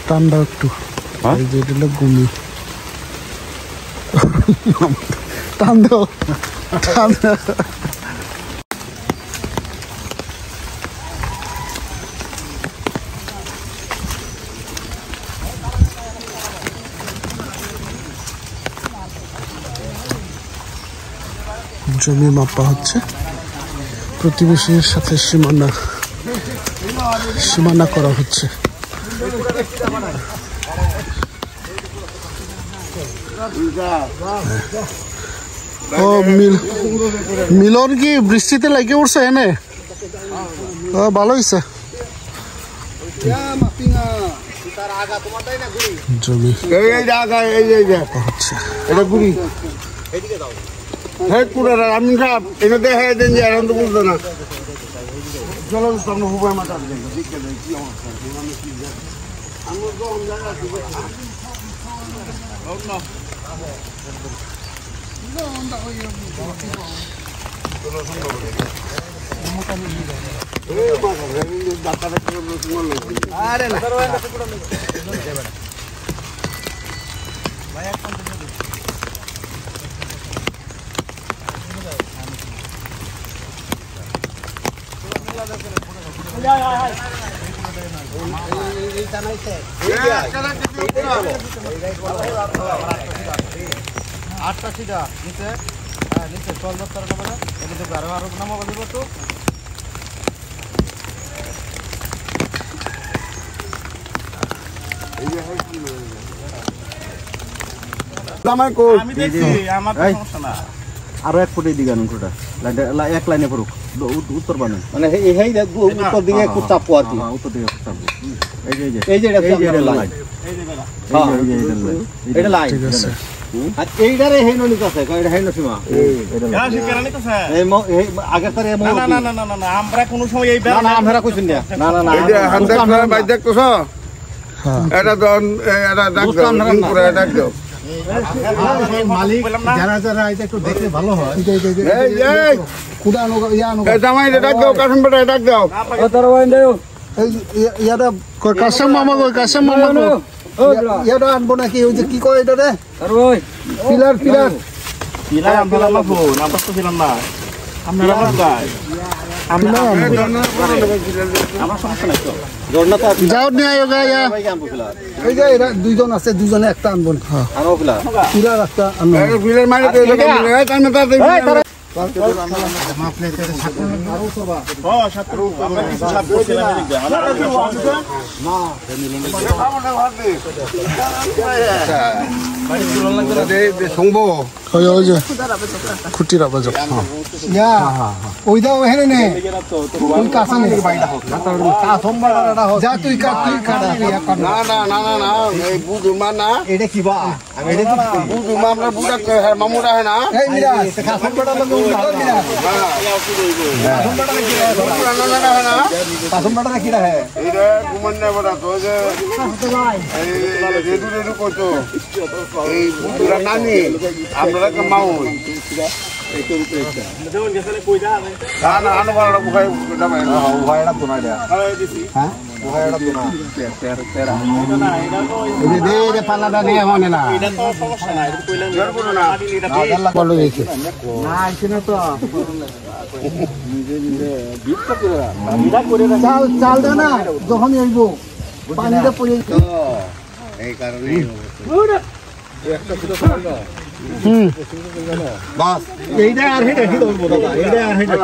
Tanda tu, jadi legumi. Tanda. জমি মাপা হচ্ছে প্রতিবেশীর সাথে সীমানা করা হচ্ছে। ও মিলন কি বৃষ্টিতে লাগে উঠছে এনে? ভালো হয়েছে। জমি আটটা সিধা নিচে নিচে চল দপ্তর আরো নামা বলব তো আমি দেখছি আমার সমস্যা না। আরো এক ফুট দিকে অংশটা এক লাইনে পড়ুক উত্তর বানে মানে এই উত্তর দিকে একটু চাপো আর কি। উত্তর দিকে চাপো এই যে লাইন এটা লাইন ঠিক আছে। আর এইটারে হেননি কাছে এটা হেন সীমা এটা শিকারানি কাছে এই আগে তারে না আমরা কোন সময় এই না আমরা কইছেন না এই যে হান্দাক ভাই দেখছস হ্যাঁ এটা দন এটা ডাক পুরো ডাক দাও মালিক যারা যারা এটা একটু দেখলে ভালো হয়। এই কুদানো ইয়ানো এই জামাই ডাক দাও কাসম বেটা ডাক দাও ও দরওয়ান দাও এই ইয়াটা কাসম মামা কই কাসম মামা কই ইয়াটা আনবো নাকি ওই যে কি কয় এটা রে আর ওই পিলার আমরা লাফো না কষ্ট ছিলাম না আমরা লাগাই আমরা সমস্যা নাই তো জর্না তো যাও নিয়ে আয়ো গায়া এই যে এরা দুইজন আছে দুইজনে একটা আনবো না আনো পিলার একটা আনবো পিলার মাইরে তো এই কানে তাতে মাপলে তো ছাত্র আরো সবা ও ছাত্র আমরা কিছু ছাত্র ছিলাম এদিকে না না ভাত দে ভাই চলন লাগবে দে সংবো ওই যে খুঁটির আওয়াজ ইয়া ওই দাও হেনে নে তুই কাছে নে বাইডা হোক না তার কাসম বাড়াটা হোক যা তুই কাটা না না না না না এই বুদুমা না এটা কি বা আমি এটা বুদুমা আমরা বুদা মামুরা है না এই মিরা কাসম বাড়া লাগো মিরা কাসম বাড়া কি রে না না কাসম বাড়া কি রে এটা গুমন্না বড়া তো যে এই রেদু কইতো এই বুদুরা নানি আমরা কমাও এই তো উপরে এটা যেমন গেছলে কইদা না না আনো বড় বুখাই না ভাই না উহাইড়া তো না দেয়া আরে দিছি হ্যাঁ উহাইড়া তো না তেরা না এটা তো এই যে দে পাল্লাটা নিয়ে হনে না এটা তো সমস্যা না এটা কইলাম জোর করো না এটা বলো দেখি না আইছে না তো নিজে নিজে বিট করে এটা করে চাল দে না যখন আইবো পানিতে পড়ে তো এই কারণে একটা ছিল না বাস এইটা আর হেডে কি দব দাদা এইটা আর হেডে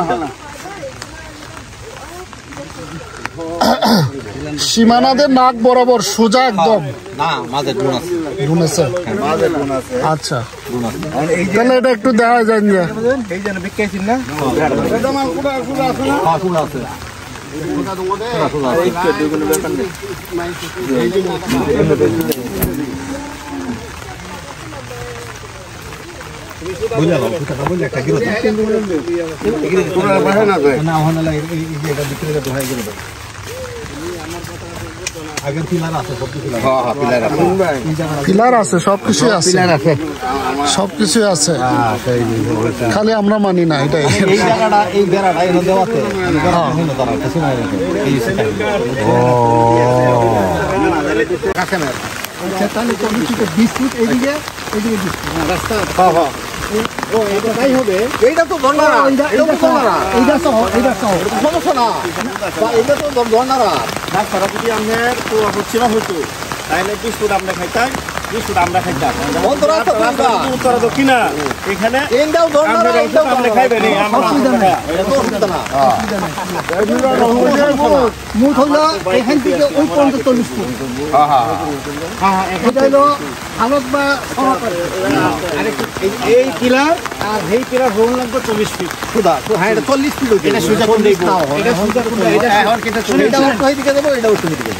সীমানাদের নাক বরাবর সোজা একদম না মাঝে ডুন আছে মাঝে ডুন আছে আচ্ছা তাহলে এটা একটু দেখা যায় যে এই যেন বিক্কাইছেন না এটা মাল কুড়া কুড়া আছে না হ্যাঁ কুড়া আছে পিলার আছে সবকিছু আছে সবকিছু আছে খালি আমরা মানি না এটাই এইটা তো ধর্নারা এইটা সমস্যা না এইটা তো ধর্নারা ডাক্তার যদি আপনার তো হচ্ছে না হয়তো তাহলে 20 ফুট আমরা খাইতাম 20 ফুট আমরা খাইতাম উত্তর দক্ষিণা এখানে এইটাও ধর্নারা এইটাও আমরা খাইবেন মুখ হলো এখান থেকে ওই পর্যন্ত 40 ফুট এটা হলো হালত বা এই পিলার আর এই পিলার হোল লাগবে 24 ফিট সুদা তো হ্যাঁ এটা 40 ফিট এটা সুজা কোন দেব এটা সুজা কোন এটা এখন কেটে চলে এটা ওই দিকে দেব এটা ওই দিকে দেব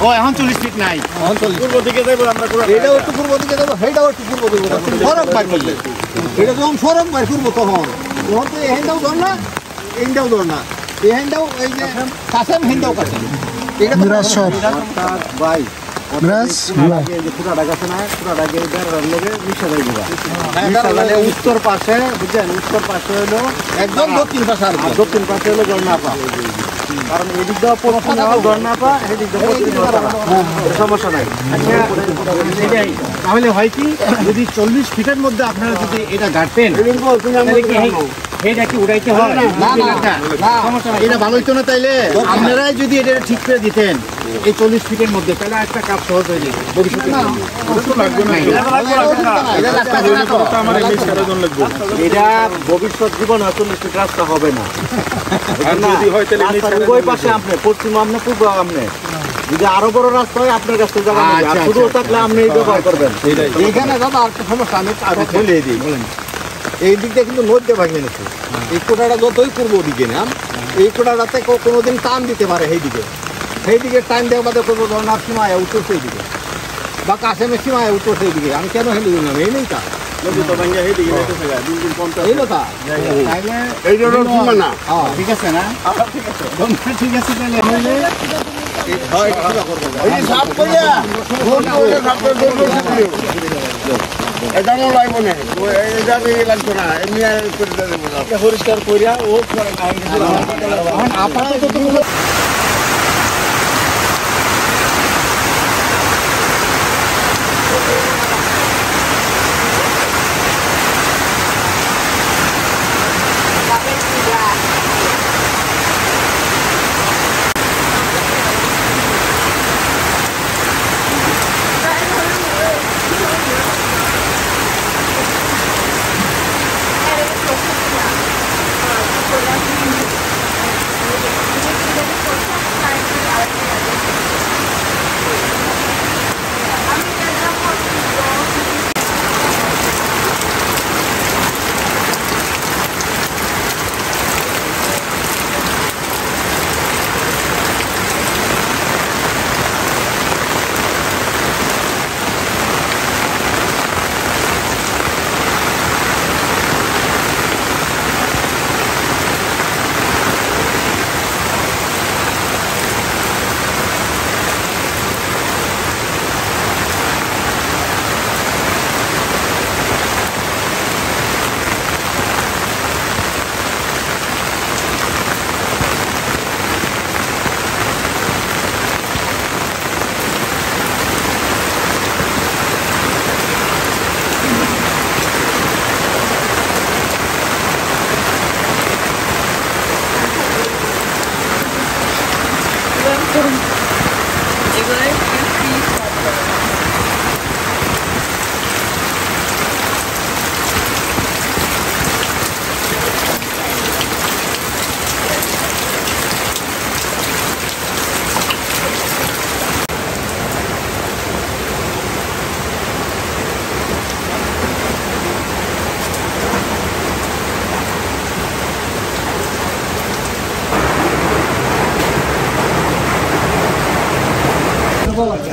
ও এখন 40 ফিট নাই এখন 40 পূর্ব দিকে দেব আমরা পুরো এটা একটু পূর্ব দিকে দেব হেটাও একটু পূর্ব দিকে দেব ফরক পাই করলে এটা যখন ফরক পাই পূর্ব তখন তখন তো হেন্দাও ধর না এইটাও ধর না এই হেন্দাও এই যে কাছেম হেন্দাও কাছে এটা মিরাজ সব ভাই মিরাজ উত্তর পাশে বুঝছেন উত্তর পাশে হলো একদম দক্ষিণ পাশে আর দক্ষিণ পাশে হলো গড়নাপা কারণ এদিক দিয়ে পশ্চিম গড়নাপা এদিক দিয়ে সমস্যা নাই তাহলে হয় কি যদি 40 ফিটের মধ্যে আপনারা যদি এটা গাঁটতেন এটা কি উড়াইতে হয় এটা ভালো হইতো না তাইলে আপনারাই যদি এটা ঠিক করে দিতেন এই 40 ফিটের মধ্যে তাহলে একটা কাজ সহজ হয়ে যেত ভবিষ্যতে এটা ভবিষ্যৎ জীবনে 40 ফিট রাস্তা হবে না ওই পাশে আপনি পশ্চিম আপনি পূর্ব আপনি যদি আরো বড় রাস্তা হয় আপনার কাছে শুধু থাকলে আপনি ব্যবহার করবেন এখানে দাদা আর সমস্যা আমি বলে দিই এই দিকটা কিন্তু নদীতে ভাঙিয়ে নিচ্ছে এই কোটাটা যতই পূর্ব দিকে না এই কোটাটাতে কোনোদিন টান দিতে পারে সেই দিকে টাইম দেওয়া বাদে করবো ধরনার সীমায় উত্তর সেই দিকে বা কাশেমের সীমায় উত্তর সেই দিকে আমি কেন হেঁটে দিলাম এই নেই তা ঠিক আছে না ঠিক আছে পরিষ্কার করিয়া ও আপাতত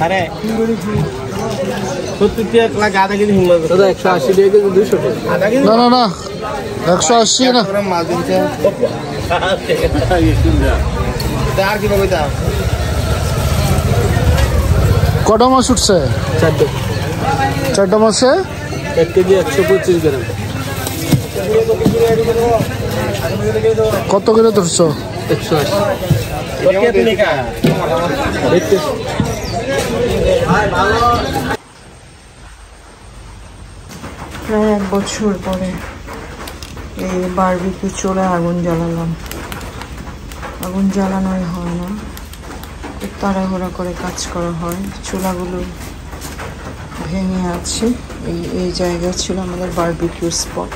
আরে 70 টাকা লাগে আধা কেজি হিমা দাদা 180 টাকা কেজি 200 টাকা আধা কেজি না না না 180 না মাছ দিতে আর কি বলবো দাও কটা মাছ উঠছে 4টা মাছে 1 কেজি 125 গ্রাম কত করে ধরছো 180 প্রায় 1 বছর পরে এই বারবিকিউ চুলায় আগুন জ্বালালাম। আগুন জ্বালানোই হয় না, খুব তাড়াহুড়া করে কাজ করা হয়। চুলাগুলো ভেঙে আছে। এই জায়গা ছিল আমাদের বারবিকিউ স্পট।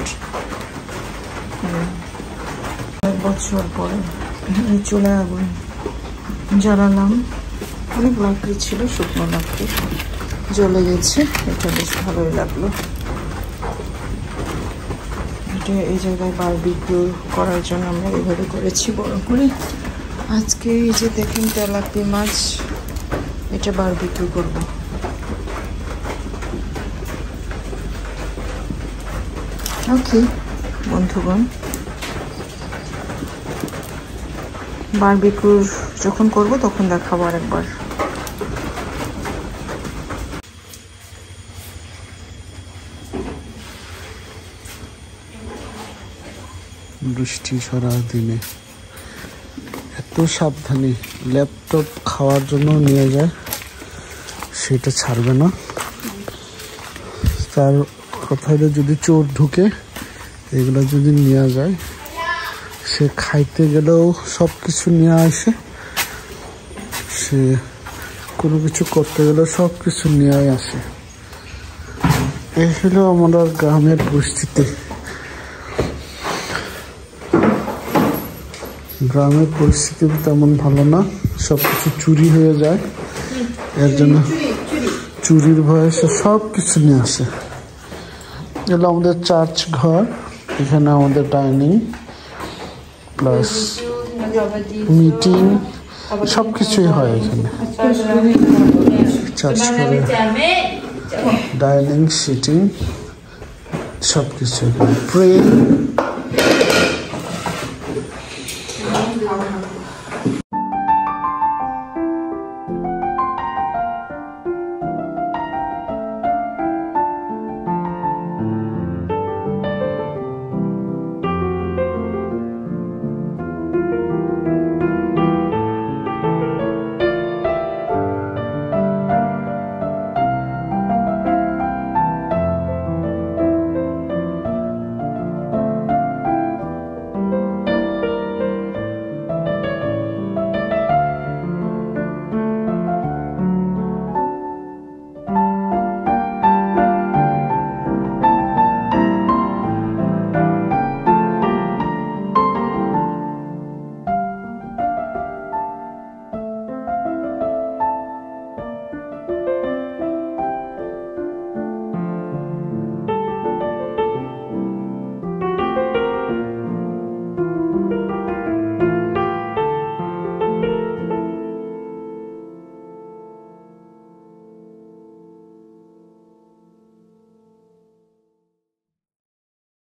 1 বছর পরে এই চুলায় আগুন জ্বালালাম। অনেক লাকড়ি ছিল, শুকনো লাকড়ি জ্বলে গেছে। এটা বেশ ভালোই লাগলো। এই জায়গায় বারবিকিউ করার জন্য আমরা এইভাবে করেছি বড় করে। আজকে এই যে দেখেন তেলাপিয়া মাছ, এটা বারবিকিউ করব। ওকে বন্ধুগণ, বারবিকিউ যখন করব তখন দেখাবো আরেকবার। বৃষ্টি সারাদিনে, এত সাবধানে ল্যাপটপ খাওয়ার জন্য নিয়ে যায়, সেটা ছাড়বে না। তার কথায় যদি চোর ঢুকে এগুলো যদি নিয়ে যায়, সে খাইতে গেলেও সব কিছু নিয়ে আসে, সে কোনো কিছু করতে গেলেও সব কিছু নিয়ে আসে। এই হলো আমরা গ্রামের পরিস্থিতি। গ্রামের পরিস্থিতি তেমন ভালো না, সব কিছু চুরি হয়ে যায়। এর জন্য চুরির ভয়ে সে সব কিছু নিয়ে আসে। এগুলো আমাদের চার্চ ঘর, এখানে আমাদের ডাইনিং প্লাস মিটিং সব কিছুই হয় এখানে। চার্চ ঘরে ডাইনিং, সিটিং সব কিছু, প্রে